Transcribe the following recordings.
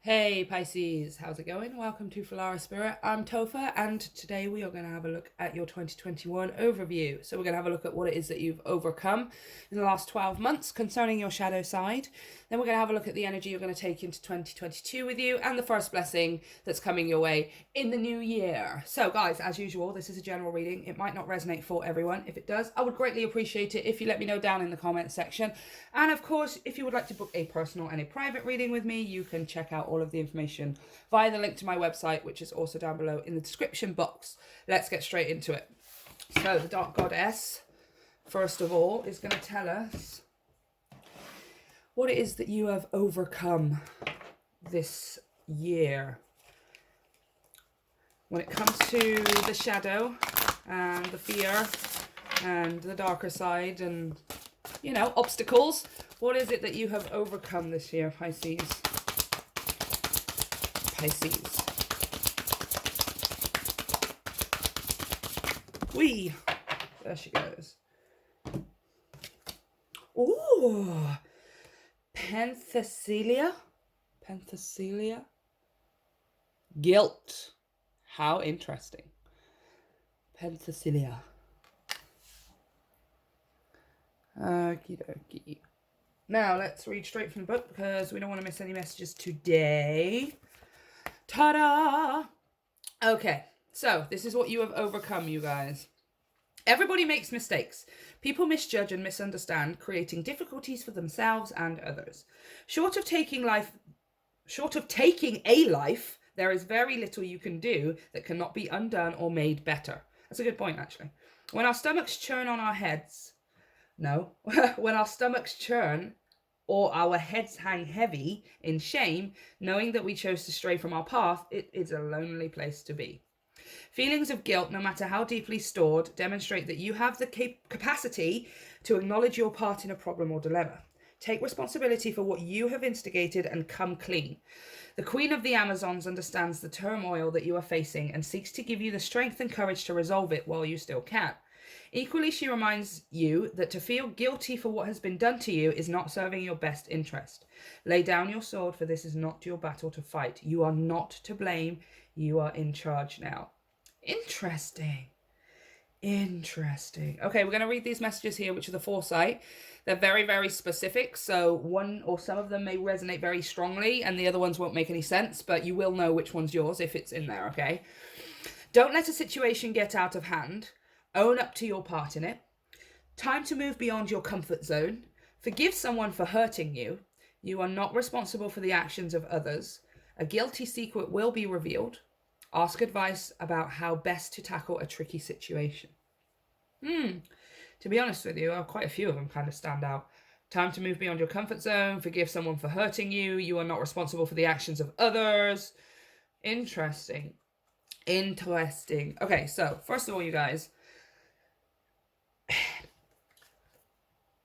Hey Pisces, how's it going? Welcome to Filara Spirit. I'm Topher, and today we are going to have a look at your 2021 overview. So we're going to have a look at what it is that you've overcome in the last 12 months concerning your shadow side. Then we're going to have a look at the energy you're going to take into 2022 with you and the first blessing that's coming your way in the new year. So guys, as usual, this is a general reading. It might not resonate for everyone. If it does, I would greatly appreciate it if you let me know down in the comment section. And of course, if you would like to book a personal and a private reading with me, you can check out all of the information via the link to my website, which is also down below in the description box. Let's get straight into it. So the Dark Goddess, first of all, is going to tell us what it is that you have overcome this year. When it comes to the shadow and the fear and the darker side and, you know, obstacles, what is it that you have overcome this year, Pisces? Pisces. Whee! There she goes. Ooh! Penthesilea? Penthesilea? Guilt. How interesting. Penthesilea. Okie dokie. Now, let's read straight from the book because we don't want to miss any messages today. Ta-da! Okay, so this is what you have overcome, you guys. Everybody makes mistakes. People misjudge and misunderstand, creating difficulties for themselves and others. Short of taking a life, there is very little you can do that cannot be undone or made better. That's a good point, actually. When our stomachs churn on our heads, when our stomachs churn or our heads hang heavy in shame, knowing that we chose to stray from our path, it is a lonely place to be. Feelings of guilt, no matter how deeply stored, demonstrate that you have the capacity to acknowledge your part in a problem or dilemma. Take responsibility for what you have instigated and come clean. The Queen of the Amazons understands the turmoil that you are facing and seeks to give you the strength and courage to resolve it while you still can. Equally, she reminds you that to feel guilty for what has been done to you is not serving your best interest. Lay down your sword, for this is not your battle to fight. You are not to blame. You are in charge now. Interesting. Interesting. Okay, we're going to read these messages here, which are the foresight. They're very, very specific, so one or some of them may resonate very strongly, and the other ones won't make any sense, but you will know which one's yours if it's in there, okay? Don't let a situation get out of hand. Own up to your part in it. Time to move beyond your comfort zone. Forgive someone for hurting you. You are not responsible for the actions of others. A guilty secret will be revealed. Ask advice about how best to tackle a tricky situation. To be honest with you, quite a few of them kind of stand out. Time to move beyond your comfort zone. Forgive someone for hurting you. You are not responsible for the actions of others. Interesting. Interesting. Okay, so first of all, you guys,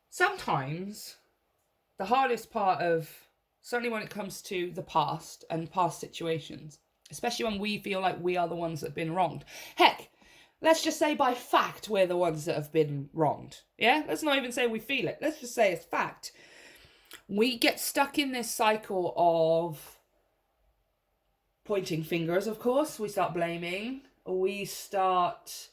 sometimes the hardest part of, certainly when it comes to the past and past situations, especially when we feel like we are the ones that have been wronged. Heck, let's just say by fact we're the ones that have been wronged. Yeah? Let's not even say we feel it. Let's just say it's fact. We get stuck in this cycle of pointing fingers, of course. We start blaming. We start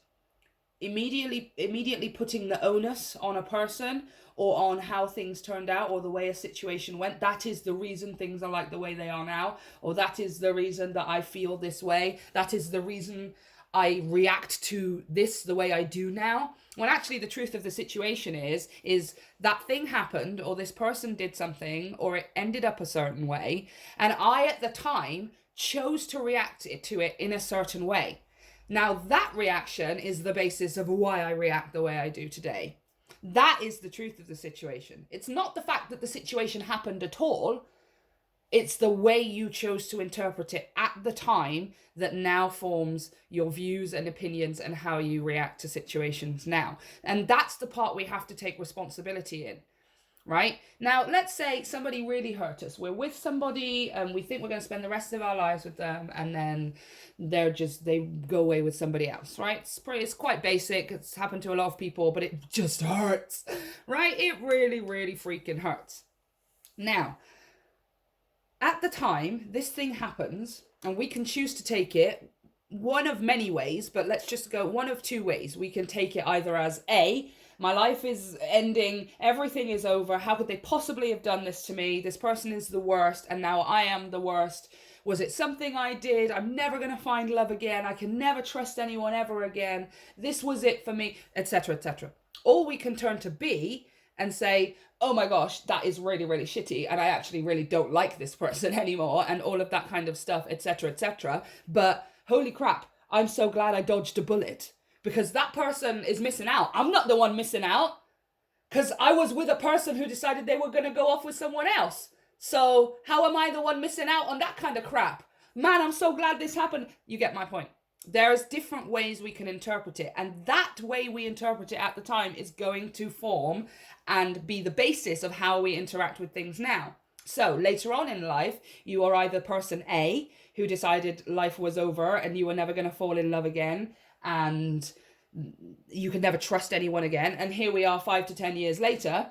immediately putting the onus on a person or on how things turned out or the way a situation went. That is the reason things are like the way they are now, or that is the reason that I feel this way. That is the reason I react to this the way I do now. When actually the truth of the situation is that thing happened, or this person did something, or it ended up a certain way, and I at the time chose to react to it in a certain way. Now that reaction is the basis of why I react the way I do today. That is the truth of the situation. It's not the fact that the situation happened at all. It's the way you chose to interpret it at the time that now forms your views and opinions and how you react to situations now. And that's the part we have to take responsibility in. Right? Now, let's say somebody really hurt us. We're with somebody and we think we're going to spend the rest of our lives with them, and then they go away with somebody else, right? It's quite basic. It's happened to a lot of people, but it just hurts, right? It really, really freaking hurts. Now, at the time this thing happens, and we can choose to take it one of many ways, but let's just go one of two ways. We can take it either as A, my life is ending, everything is over, how could they possibly have done this to me? This person is the worst, and now I am the worst. Was it something I did? I'm never going to find love again. I can never trust anyone ever again. This was it for me, etc., etc. Or we can turn to B and say, oh my gosh, that is really, really shitty, and I actually really don't like this person anymore, and all of that kind of stuff, etc., etc. But holy crap, I'm so glad I dodged a bullet, because that person is missing out. I'm not the one missing out, because I was with a person who decided they were going to go off with someone else. So how am I the one missing out on that kind of crap? Man, I'm so glad this happened. You get my point. There's different ways we can interpret it, and that way we interpret it at the time is going to form and be the basis of how we interact with things now. So later on in life, you are either person A, who decided life was over and you were never going to fall in love again, and you could never trust anyone again. And here we are 5 to 10 years later,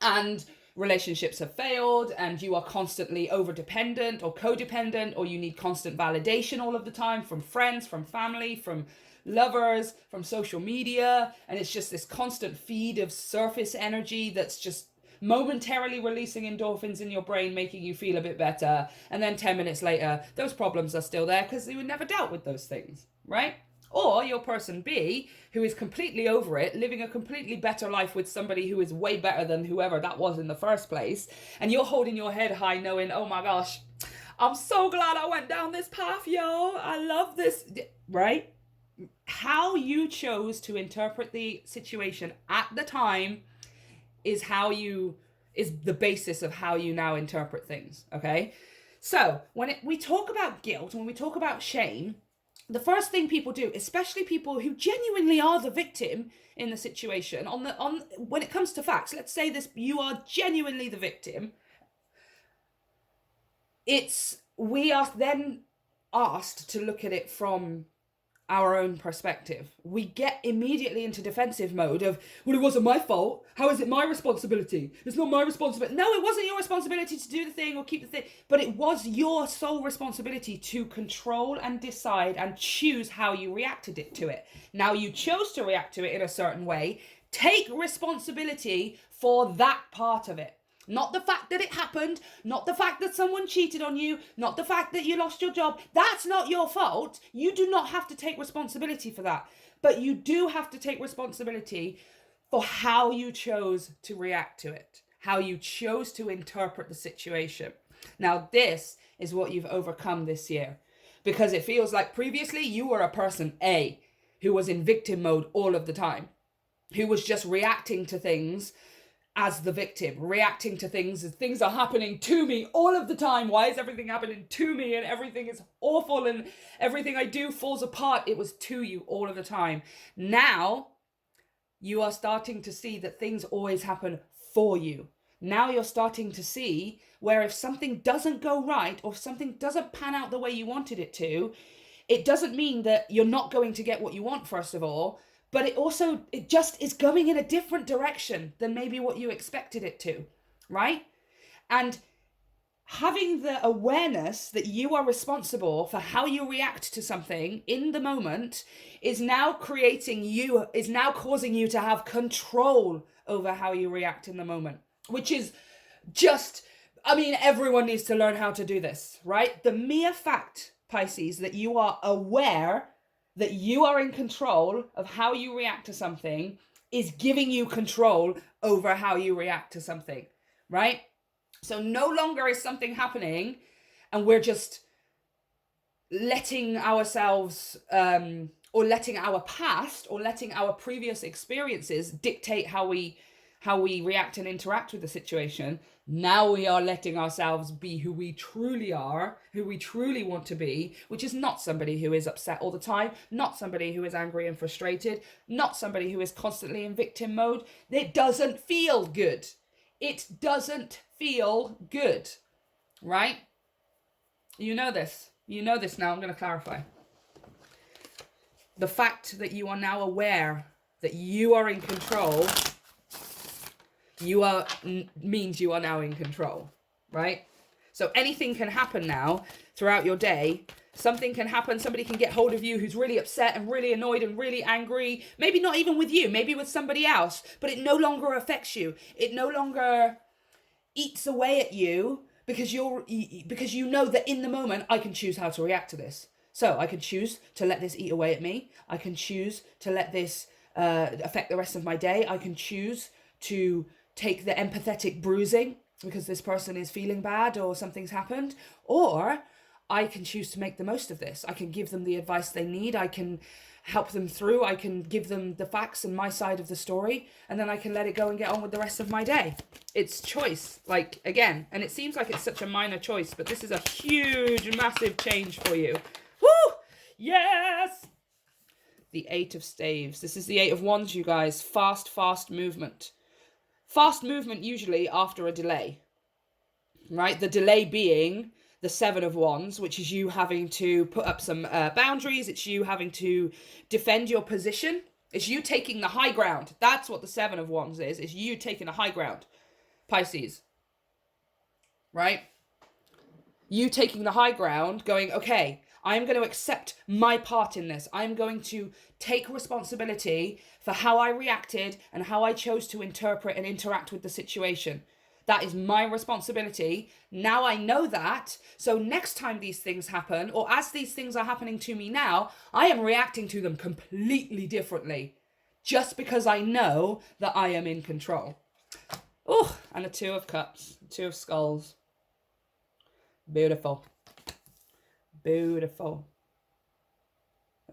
and relationships have failed, and you are constantly over-dependent or codependent, or you need constant validation all of the time from friends, from family, from lovers, from social media. And it's just this constant feed of surface energy that's just momentarily releasing endorphins in your brain, making you feel a bit better. And then 10 minutes later, those problems are still there because you never dealt with those things, right? Or you're person B, who is completely over it, living a completely better life with somebody who is way better than whoever that was in the first place. And you're holding your head high knowing, oh my gosh, I'm so glad I went down this path, yo. I love this, right? How you chose to interpret the situation at the time is the basis of how you now interpret things, okay? So when we talk about guilt, when we talk about shame, the first thing people do, especially people who genuinely are the victim in the situation, when it comes to facts, let's say this, you are genuinely the victim. We are then asked to look at it from our own perspective. We get immediately into defensive mode of, well, it wasn't my fault. How is it my responsibility? It's not my responsibility. No, it wasn't your responsibility to do the thing or keep the thing, but it was your sole responsibility to control and decide and choose how you reacted to it. Now you chose to react to it in a certain way. Take responsibility for that part of it. Not the fact that it happened, not the fact that someone cheated on you, not the fact that you lost your job. That's not your fault. You do not have to take responsibility for that. But you do have to take responsibility for how you chose to react to it, how you chose to interpret the situation. Now, this is what you've overcome this year, because it feels like previously you were a person A who was in victim mode all of the time, who was just reacting to things as the victim, reacting to things as things are happening to me all of the time. Why is everything happening to me, and everything is awful and everything I do falls apart? It was to you all of the time. Now you are starting to see that things always happen for you. Now you're starting to see where if something doesn't go right, or if something doesn't pan out the way you wanted it to, it doesn't mean that you're not going to get what you want, first of all, but it just is going in a different direction than maybe what you expected it to, right? And having the awareness that you are responsible for how you react to something in the moment is now causing you to have control over how you react in the moment, which is everyone needs to learn how to do this, right? The mere fact, Pisces, that you are aware that you are in control of how you react to something is giving you control over how you react to something, right? So no longer is something happening and we're just letting ourselves, or letting our past or letting our previous experiences dictate how we react and interact with the situation. Now we are letting ourselves be who we truly are, who we truly want to be, which is not somebody who is upset all the time, not somebody who is angry and frustrated, not somebody who is constantly in victim mode. It doesn't feel good. It doesn't feel good, right? You know this. You know this now. I'm going to clarify. The fact that you are now aware that you are in control means you are now in control, right? So anything can happen now throughout your day. Something can happen. Somebody can get hold of you who's really upset and really annoyed and really angry. Maybe not even with you, maybe with somebody else, but it no longer affects you. It no longer eats away at you because you know that in the moment I can choose how to react to this. So I can choose to let this eat away at me. I can choose to let this affect the rest of my day. I can choose to take the empathetic bruising because this person is feeling bad or something's happened. Or I can choose to make the most of this. I can give them the advice they need. I can help them through. I can give them the facts and my side of the story. And then I can let it go and get on with the rest of my day. It's choice, like, again. And it seems like it's such a minor choice, but this is a huge, massive change for you. Woo! Yes! The 8 of Staves. This is the 8 of Wands, you guys. Fast movement. Fast movement usually after a delay, right? The delay being the 7 of Wands, which is you having to put up some boundaries. It's you having to defend your position. It's you taking the high ground. That's what the 7 of Wands is. It's you taking the high ground, Pisces, right? You taking the high ground, going, okay, I'm going to accept my part in this. I'm going to take responsibility for how I reacted and how I chose to interpret and interact with the situation. That is my responsibility. Now I know that. So next time these things happen, or as these things are happening to me now, I am reacting to them completely differently. Just because I know that I am in control. Oh, and a 2 of Cups, 2 of Skulls. Beautiful. Beautiful.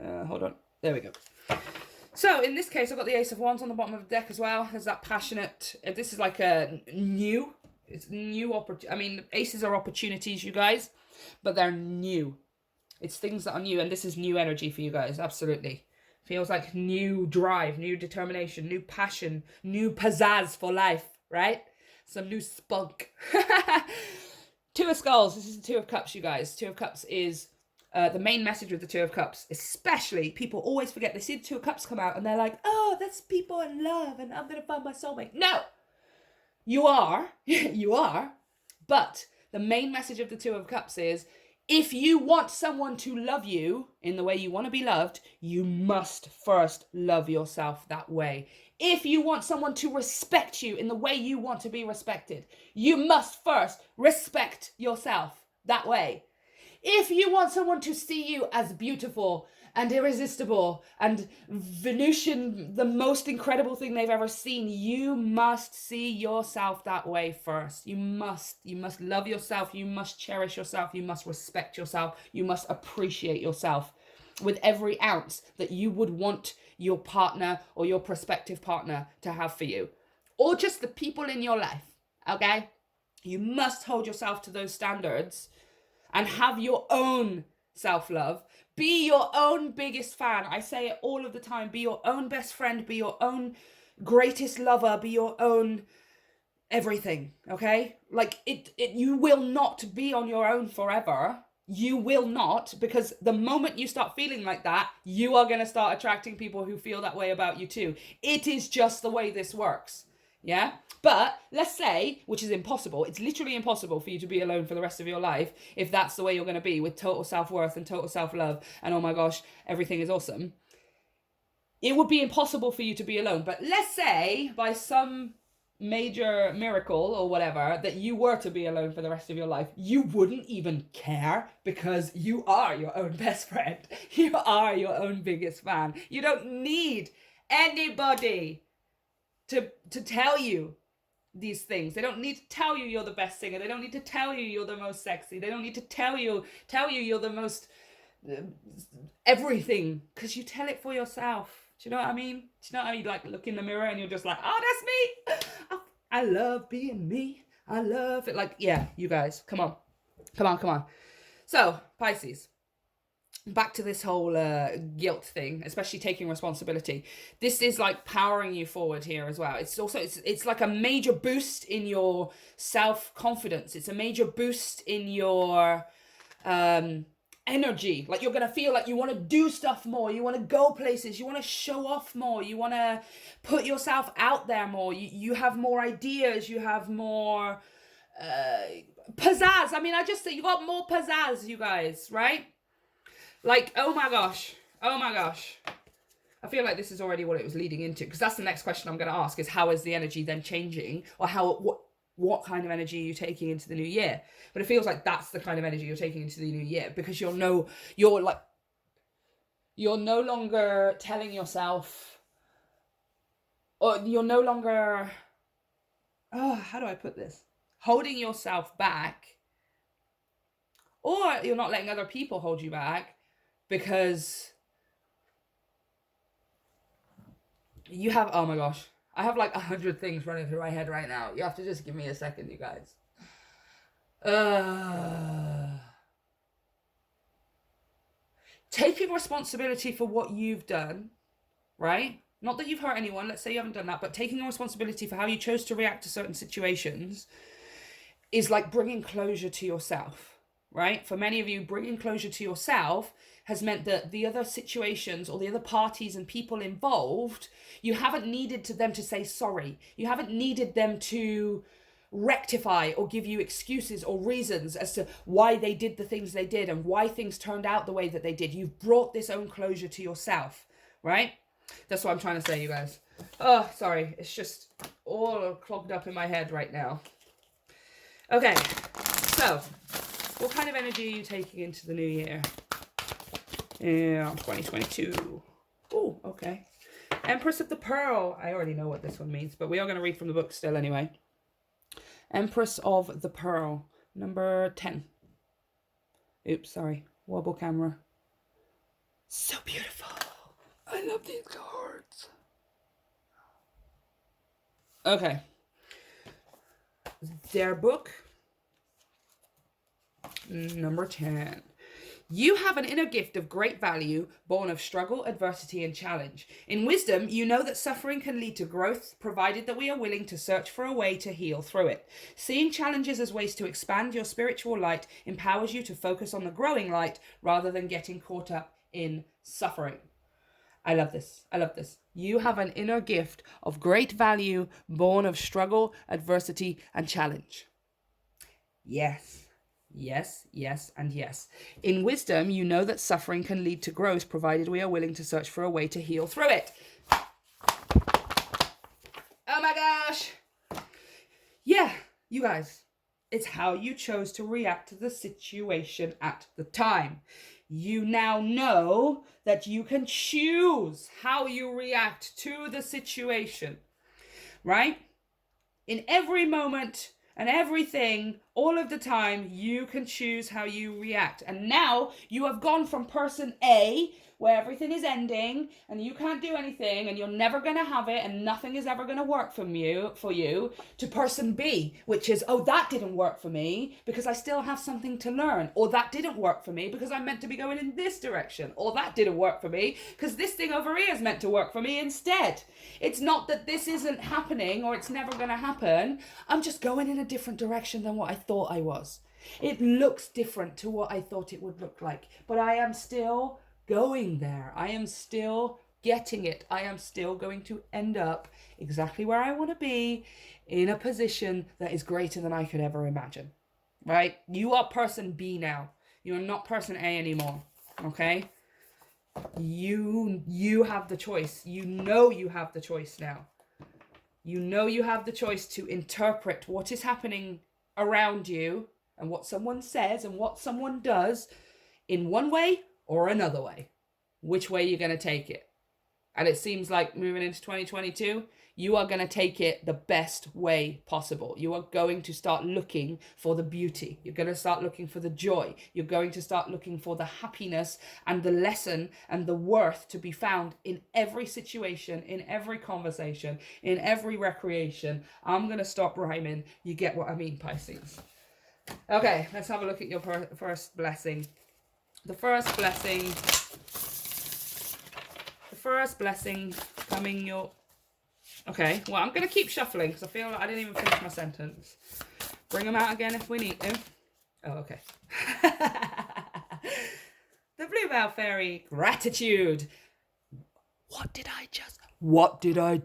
Hold on. There we go. So in this case, I've got the Ace of Wands on the bottom of the deck as well. There's that passionate. This is like a new. It's new opportunity. I mean, aces are opportunities, you guys, but they're new. It's things that are new, and this is new energy for you guys. Absolutely. Feels like new drive, new determination, new passion, new pizzazz for life, right? Some new spunk. 2 of Skulls. This is the 2 of Cups, you guys. 2 of Cups is the main message with the 2 of Cups. Especially, people always forget. They see the 2 of Cups come out and they're like, oh, that's people in love and I'm going to find my soulmate. No! You are. You are. But the main message of the 2 of Cups is, if you want someone to love you in the way you want to be loved, you must first love yourself that way. If you want someone to respect you in the way you want to be respected, you must first respect yourself that way. If you want someone to see you as beautiful and irresistible and Venusian, the most incredible thing they've ever seen, you must see yourself that way first. You must love yourself. You must cherish yourself. You must respect yourself. You must appreciate yourself with every ounce that you would want your partner or your prospective partner to have for you, or just the people in your life. Okay, you must hold yourself to those standards and have your own self-love. Be your own biggest fan. I say it all of the time. Be your own best friend. Be your own greatest lover. Be your own everything, okay? Like, you will not be on your own forever. You will not, because the moment you start feeling like that, you are going to start attracting people who feel that way about you too. It is just the way this works, yeah? But let's say, which is impossible, it's literally impossible for you to be alone for the rest of your life if that's the way you're going to be, with total self-worth and total self-love and, oh my gosh, everything is awesome. It would be impossible for you to be alone. But let's say by some major miracle or whatever that you were to be alone for the rest of your life, you wouldn't even care, because you are your own best friend. You are your own biggest fan. You don't need anybody to tell you these things. They don't need to tell you you're the best singer. They don't need to tell you you're the most sexy. They don't need to tell you you're the most everything, because you tell it for yourself. Do you know what I mean? Do you know how you like look in the mirror and you're just like, oh, that's me. I love being me. I love it. Like, yeah, you guys, come on. So, Pisces, back to this whole guilt thing, especially taking responsibility. This is like powering you forward here as well. It's also, it's like a major boost in your self-confidence. It's a major boost in your energy. Like, you're gonna feel like you want to do stuff more, you want to go places, you want to show off more, you want to put yourself out there more, you have more ideas, you have more pizzazz. I mean, I just say you got more pizzazz, you guys, right? Like, oh my gosh. Oh my gosh. I feel like this is already what it was leading into, because that's the next question I'm going to ask, is how is the energy then changing, or what kind of energy are you taking into the new year? But it feels like that's the kind of energy you're taking into the new year, because you're no longer telling yourself, or you're no longer, how do I put this? Holding yourself back, or you're not letting other people hold you back, because you have, oh my gosh, I have like 100 things running through my head right now. You have to just give me a second, you guys. Taking responsibility for what you've done, right? Not that you've hurt anyone, let's say you haven't done that, but taking responsibility for how you chose to react to certain situations is like bringing closure to yourself, right? For many of you, bringing closure to yourself has meant that the other situations or the other parties and people involved, you haven't needed them to say sorry. You haven't needed them to rectify or give you excuses or reasons as to why they did the things they did and why things turned out the way that they did. You've brought this own closure to yourself, right? That's what I'm trying to say, you guys. Oh, sorry. It's just all clogged up in my head right now. Okay, so what kind of energy are you taking into the new year? Yeah, 2022. Oh, okay. Empress of the Pearl. I already know what this one means, but we are going to read from the book still anyway. Empress of the Pearl, number 10. Oops, sorry. Wobble camera. So beautiful. I love these cards. Okay. Their book, number 10. You have an inner gift of great value, born of struggle, adversity, and challenge. In wisdom, you know that suffering can lead to growth, provided that we are willing to search for a way to heal through it. Seeing challenges as ways to expand your spiritual light empowers you to focus on the growing light rather than getting caught up in suffering. I love this. I love this. You have an inner gift of great value, born of struggle, adversity, and challenge. Yes. Yes, yes, and yes. In wisdom, you know that suffering can lead to growth, provided we are willing to search for a way to heal through it. Oh my gosh. Yeah, you guys, it's how you chose to react to the situation at the time. You now know that you can choose how you react to the situation, right? In every moment and everything, all of the time, you can choose how you react. And now you have gone from person A, where everything is ending and you can't do anything and you're never going to have it and nothing is ever going to work for you, to person B, which is, oh, that didn't work for me because I still have something to learn. Or that didn't work for me because I'm meant to be going in this direction. Or that didn't work for me because this thing over here is meant to work for me instead. It's not that this isn't happening or it's never going to happen. I'm just going in a different direction than what I thought I was. It looks different to what I thought it would look like, but I am still going there. I am still getting it. I am still going to end up exactly where I want to be, in a position that is greater than I could ever imagine, right? You are person B now. You are not person A anymore, okay? You have the choice. You know you have the choice now. You know you have the choice to interpret what is happening around you and what someone says and what someone does in one way or another way. Which way you're going to take it. And it seems like moving into 2022, you are going to take it the best way possible. You are going to start looking for the beauty. You're going to start looking for the joy. You're going to start looking for the happiness and the lesson and the worth to be found in every situation, in every conversation, in every recreation. I'm going to stop rhyming. You get what I mean, Pisces. Okay, let's have a look at your first blessing. The first blessing coming your... Okay, well, I'm going to keep shuffling because I feel like I didn't even finish my sentence. Bring them out again if we need to. Oh, okay. The Bluebell Fairy, gratitude. What did I just say? What did I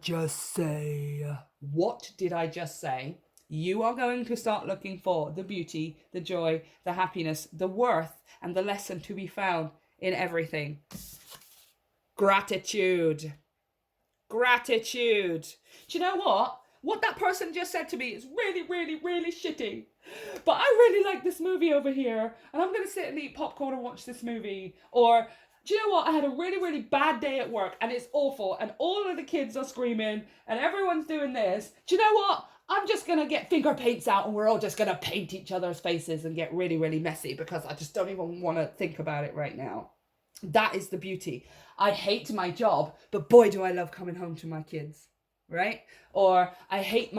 just say? you are going to start looking for the beauty, the joy, the happiness, the worth, and the lesson to be found in everything. Gratitude. Gratitude. Do you know what? What that person just said to me is really, really, really shitty. But I really like this movie over here, and I'm going to sit and eat popcorn and watch this movie. Or, do you know what? I had a really, really bad day at work, and it's awful, and all of the kids are screaming, and everyone's doing this. Do you know what? I'm just going to get finger paints out, and we're all just going to paint each other's faces and get really, really messy, because I just don't even want to think about it right now. That is the beauty. I hate my job, but boy, do I love coming home to my kids, right? Or I hate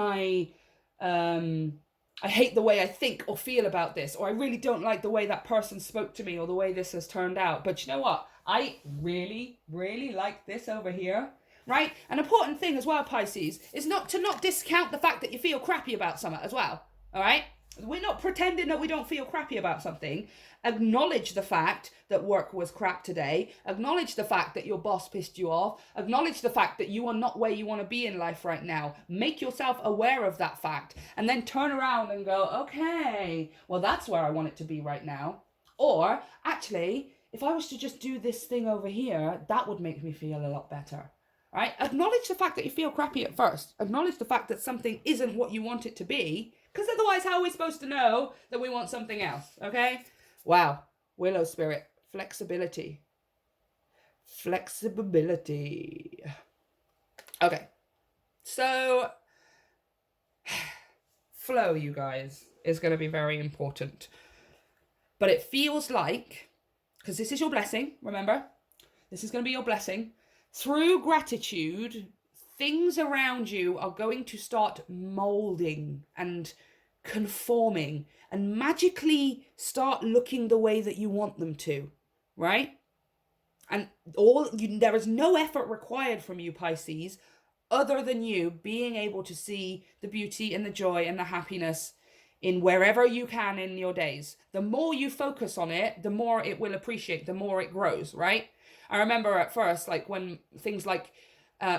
I hate the way I think or feel about this, or I really don't like the way that person spoke to me or the way this has turned out. But you know what? I really, really like this over here, right? An important thing as well, Pisces, is not to discount the fact that you feel crappy about something as well, all right? We're not pretending that we don't feel crappy about something. Acknowledge the fact that work was crap today. Acknowledge the fact that your boss pissed you off. Acknowledge the fact that you are not where you want to be in life right now. Make yourself aware of that fact, and then turn around and go, okay, well, that's where I want it to be right now. Or actually, if I was to just do this thing over here, that would make me feel a lot better. Right? Acknowledge the fact that you feel crappy at first. Acknowledge the fact that something isn't what you want it to be. Because otherwise, how are we supposed to know that we want something else? Okay? Wow. Willow Spirit. Flexibility. Flexibility. Okay. So, flow, you guys, is going to be very important. But it feels like, because this is your blessing, remember? This is going to be your blessing. Through gratitude, things around you are going to start molding and conforming and magically start looking the way that you want them to, right? And there is no effort required from you, Pisces, other than you being able to see the beauty and the joy and the happiness in wherever you can in your days. The more you focus on it, the more it will appreciate, the more it grows, right? I remember at first, like when things like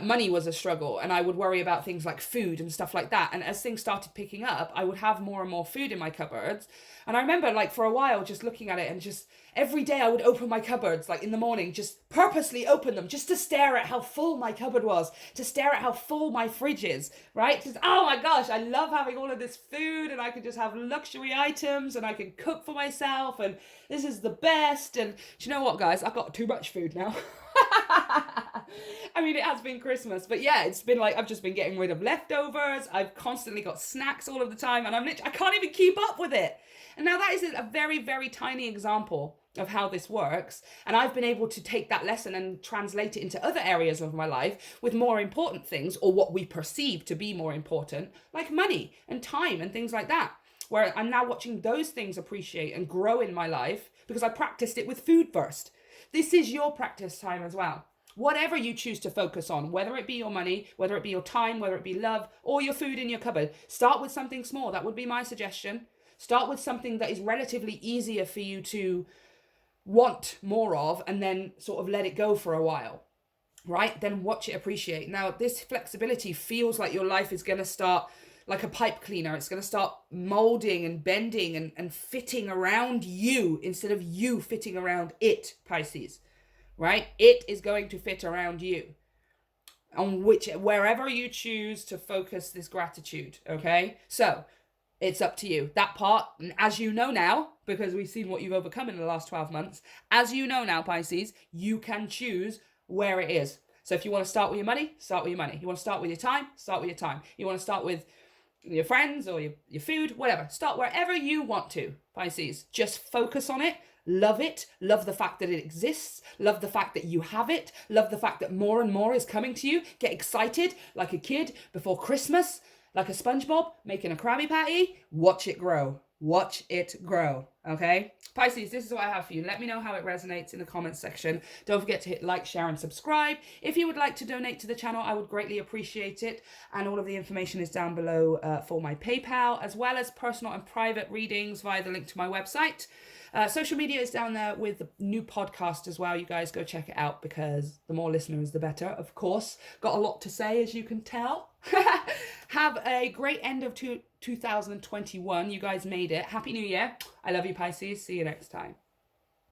money was a struggle, and I would worry about things like food and stuff like that. And as things started picking up, I would have more and more food in my cupboards. And I remember, like, for a while just looking at it, and just every day I would open my cupboards, like in the morning, just purposely open them just to stare at how full my cupboard was, to stare at how full my fridge is, right? Just, oh my gosh, I love having all of this food, and I can just have luxury items, and I can cook for myself, and this is the best. And do you know what, guys? I've got too much food now. I mean, it has been Christmas, but yeah, it's been like I've just been getting rid of leftovers. I've constantly got snacks all of the time, and I can't even keep up with it. And now that is a very, very tiny example of how this works. And I've been able to take that lesson and translate it into other areas of my life with more important things, or what we perceive to be more important, like money and time and things like that, where I'm now watching those things appreciate and grow in my life because I practiced it with food first. This is your practice time as well. Whatever you choose to focus on, whether it be your money, whether it be your time, whether it be love, or your food in your cupboard, start with something small. That would be my suggestion. Start with something that is relatively easier for you to want more of, and then sort of let it go for a while, right? Then watch it appreciate. Now, this flexibility feels like your life is going to start like a pipe cleaner. It's going to start molding and bending and fitting around you instead of you fitting around it, Pisces. Right? It is going to fit around you, on wherever you choose to focus this gratitude. Okay, so it's up to you. That part, as you know now, because we've seen what you've overcome in the last 12 months, as you know now, Pisces, you can choose where it is. So if you want to start with your money, start with your money. You want to start with your time, start with your time. You want to start with your friends or your food, whatever. Start wherever you want to, Pisces. Just focus on it. Love it. Love the fact that it exists. Love the fact that you have it. Love the fact that more and more is coming to you. Get excited like a kid before Christmas, like a SpongeBob making a Krabby Patty. Watch it grow. Watch it grow. Okay? Pisces, this is what I have for you. Let me know how it resonates in the comments section. Don't forget to hit like, share, and subscribe. If you would like to donate to the channel, I would greatly appreciate it. And all of the information is down below for my PayPal, as well as personal and private readings via the link to my website. Social media is down there with the new podcast as well. You guys go check it out, because the more listeners, the better, of course. Got a lot to say, as you can tell. Have a great end of 2021. You guys made it. Happy New Year. I love you, Pisces. See you next time.